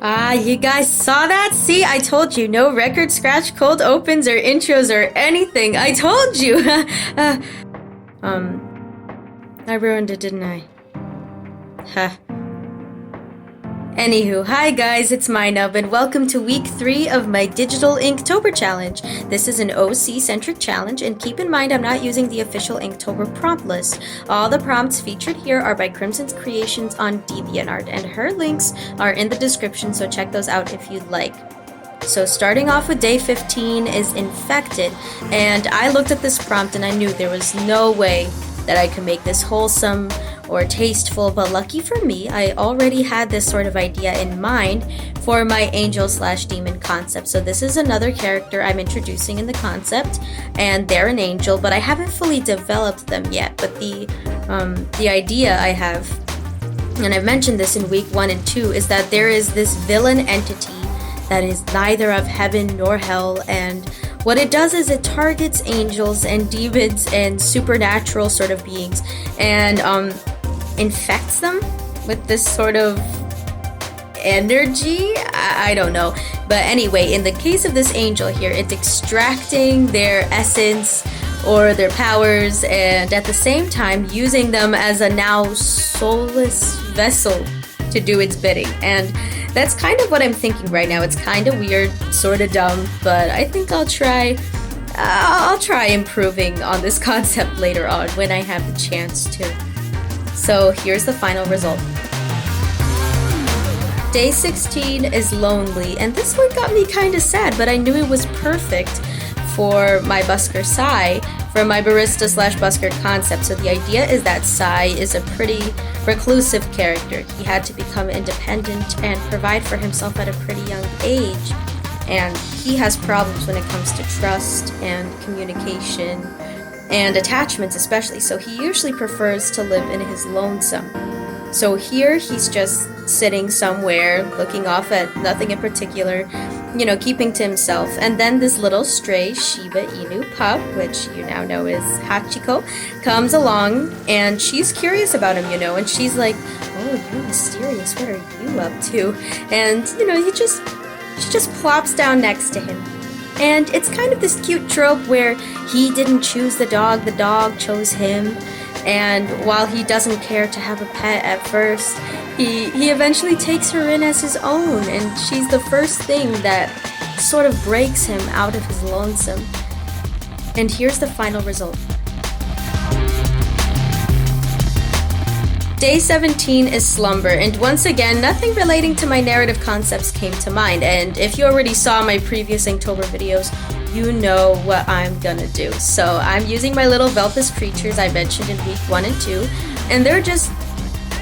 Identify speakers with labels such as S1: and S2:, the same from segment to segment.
S1: Ah, you guys saw that? See, I told you, no record scratch, cold opens, or intros, or anything. I told you! I ruined it, didn't I? Huh. Anywho, hi guys, it's MynnuB, and welcome to week 3 of my Digital Inktober challenge. This is an OC-centric challenge, and keep in mind I'm not using the official Inktober prompt list. All the prompts featured here are by CrimsonsCreations on DeviantArt, and her links are in the description, so check those out if you'd like. So starting off with day 15 is infected, and I looked at this prompt and I knew there was no way that I could make this wholesome or tasteful, but lucky for me, I already had this sort of idea in mind for my angel/demon concept. So this is another character I'm introducing in the concept, and they're an angel, but I haven't fully developed them yet. But the idea I have, and I've mentioned this in week 1 and 2, is that there is this villain entity that is neither of heaven nor hell, and what it does is it targets angels and demons and supernatural sort of beings and infects them with this sort of energy? I don't know. But anyway, in the case of this angel here, it's extracting their essence or their powers and at the same time using them as a now soulless vessel to do its bidding. And that's kind of what I'm thinking right now. It's kind of weird, sort of dumb, but I think I'll try improving on this concept later on when I have the chance to. So here's the final result. Day 16 is lonely, and this one got me kind of sad, but I knew it was perfect for my busker Sai, for my barista/busker concept. So the idea is that Sai is a pretty reclusive character. He had to become independent and provide for himself at a pretty young age, and he has problems when it comes to trust and communication and attachments especially, so he usually prefers to live in his lonesome. So here he's just sitting somewhere looking off at nothing in particular, keeping to himself. And then this little stray Shiba Inu pup, which you now know is Hachiko, comes along and she's curious about him, and she's like, "Oh, you're mysterious, what are you up to?" And she just plops down next to him. And it's kind of this cute trope where he didn't choose the dog chose him. And while he doesn't care to have a pet at first, he eventually takes her in as his own, and she's the first thing that sort of breaks him out of his lonesome. And here's the final result. Day 17 is slumber, and once again, nothing relating to my narrative concepts came to mind, and if you already saw my previous Inktober videos, you know what I'm gonna do. So I'm using my little Velpus creatures I mentioned in week 1 and 2, and they're just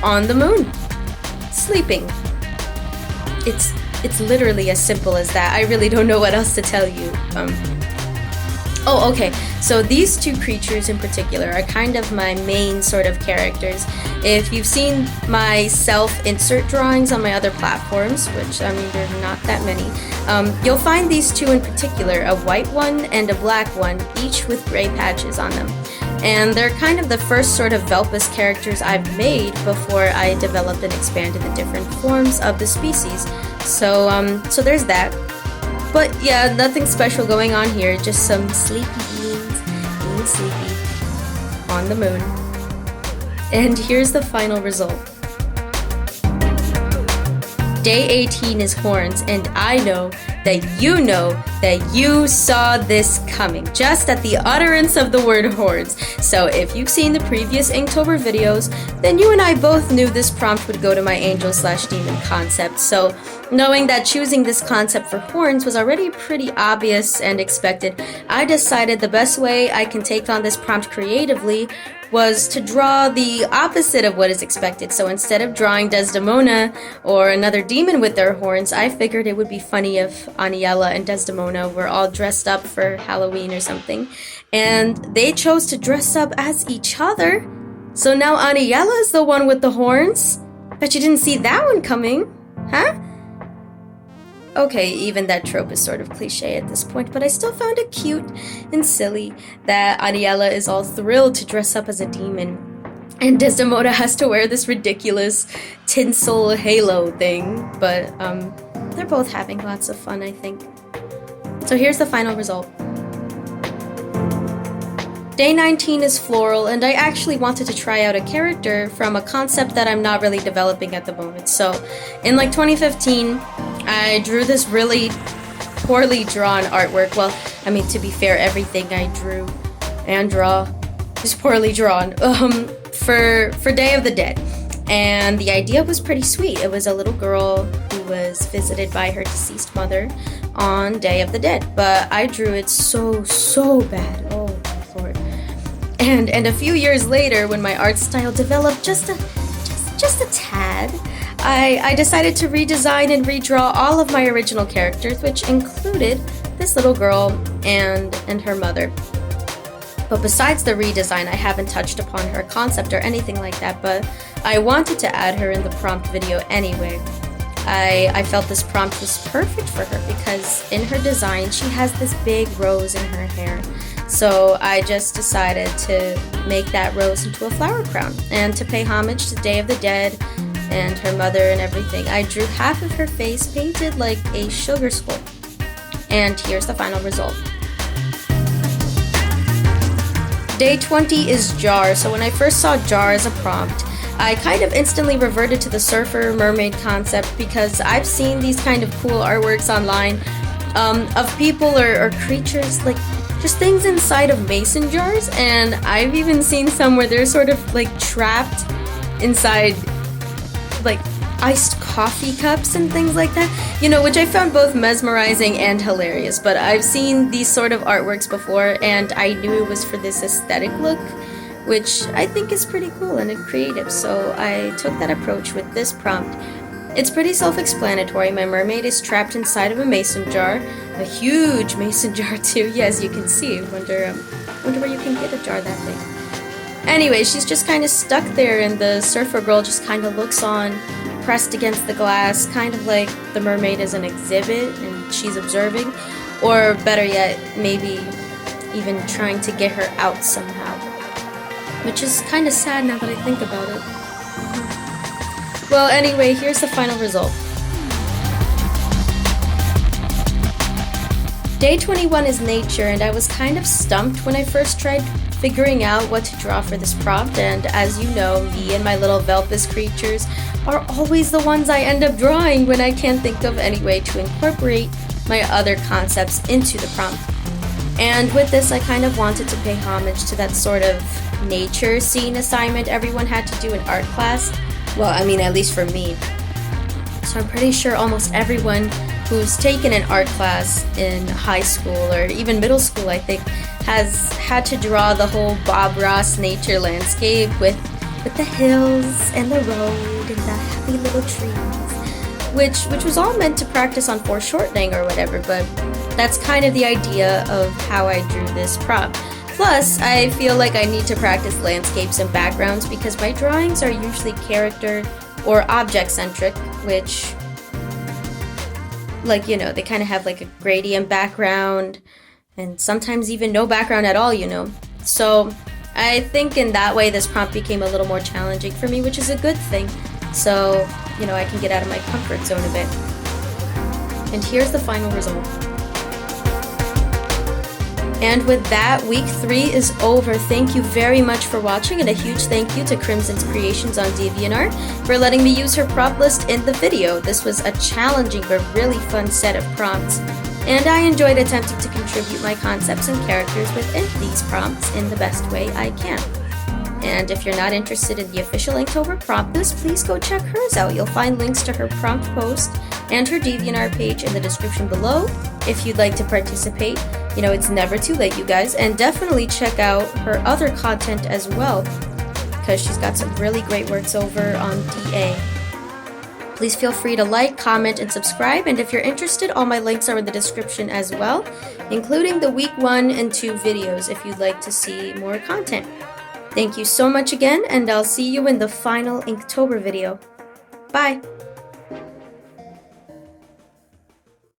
S1: on the moon, sleeping. It's literally as simple as that. I really don't know what else to tell you. Oh, okay, so these two creatures in particular are kind of my main sort of characters. If you've seen my self-insert drawings on my other platforms, which, there are not that many, you'll find these two in particular, a white one and a black one, each with gray patches on them. And they're kind of the first sort of Velpus characters I've made before I developed and expanded the different forms of the species. So there's that. But yeah, nothing special going on here, just some sleepy beings being sleepy on the moon. And here's the final result. Day 18 is horns, and I know that you saw this coming, just at the utterance of the word horns. So if you've seen the previous Inktober videos, then you and I both knew this prompt would go to my angel/demon concept. So knowing that choosing this concept for horns was already pretty obvious and expected, I decided the best way I can take on this prompt creatively was to draw the opposite of what is expected. So instead of drawing Desdemona or another demon with their horns, I figured it would be funny if Aniela and Desdemona were all dressed up for Halloween or something. And they chose to dress up as each other. So now Aniela is the one with the horns? Bet you didn't see that one coming, huh? Okay, even that trope is sort of cliche at this point, but I still found it cute and silly that Aniela is all thrilled to dress up as a demon, and Desdemona has to wear this ridiculous tinsel halo thing, but they're both having lots of fun, I think. So here's the final result. Day 19 is floral, and I actually wanted to try out a character from a concept that I'm not really developing at the moment. So in like 2015, I drew this really poorly drawn artwork. Well, I mean, to be fair, everything I drew and draw is poorly drawn for Day of the Dead. And the idea was pretty sweet. It was a little girl who was visited by her deceased mother on Day of the Dead, but I drew it so bad. Oh my lord. And a few years later, when my art style developed just a tad, I decided to redesign and redraw all of my original characters, which included this little girl and her mother. But besides the redesign, I haven't touched upon her concept or anything like that, but I wanted to add her in the prompt video anyway. I felt this prompt was perfect for her because in her design, she has this big rose in her hair. So I just decided to make that rose into a flower crown. And to pay homage to Day of the Dead and her mother and everything, I drew half of her face painted like a sugar skull. And here's the final result. Day 20 is jar. So when I first saw jar as a prompt, I kind of instantly reverted to the surfer mermaid concept because I've seen these kind of cool artworks online of people or creatures, like just things inside of mason jars, and I've even seen some where they're sort of like trapped inside like iced coffee cups and things like that, you know, which I found both mesmerizing and hilarious. But I've seen these sort of artworks before, and I knew it was for this aesthetic look, which I think is pretty cool and creative, so I took that approach with this prompt. It's pretty self-explanatory. My mermaid is trapped inside of a mason jar, a huge mason jar too. Yeah, as you can see. Wonder where you can get a jar that big. Anyway, she's just kind of stuck there, and the surfer girl just kind of looks on, pressed against the glass, kind of like the mermaid is an exhibit and she's observing, or better yet, maybe even trying to get her out somehow. Which is kind of sad now that I think about it. Well, anyway, here's the final result. Day 21 is nature, and I was kind of stumped when I first tried figuring out what to draw for this prompt, and as you know, me and my little Velpus creatures are always the ones I end up drawing when I can't think of any way to incorporate my other concepts into the prompt. And with this, I kind of wanted to pay homage to that sort of nature scene assignment everyone had to do in art class. Well, I mean, at least for me. So I'm pretty sure almost everyone who's taken an art class in high school or even middle school, I think, has had to draw the whole Bob Ross nature landscape with the hills and the road and the happy little trees, which was all meant to practice on foreshortening or whatever, but that's kind of the idea of how I drew this prompt. Plus, I feel like I need to practice landscapes and backgrounds because my drawings are usually character or object-centric, which, like, you know, they kind of have like a gradient background and sometimes even no background at all, you know. So I think in that way this prompt became a little more challenging for me, which is a good thing. So, you know, I can get out of my comfort zone a bit. And here's the final result. And with that, week 3 is over. Thank you very much for watching, and a huge thank you to CrimsonsCreations on DeviantArt for letting me use her prompt list in the video. This was a challenging but really fun set of prompts, and I enjoyed attempting to contribute my concepts and characters within these prompts in the best way I can. And if you're not interested in the official Inktober prompt list, please go check hers out. You'll find links to her prompt post and her DeviantArt page in the description below if you'd like to participate. You know, it's never too late, you guys, and definitely check out her other content as well, because she's got some really great works over on DA. Please feel free to like, comment, and subscribe, and if you're interested, all my links are in the description as well, including the week 1 and 2 videos if you'd like to see more content. Thank you so much again, and I'll see you in the final Inktober video. Bye!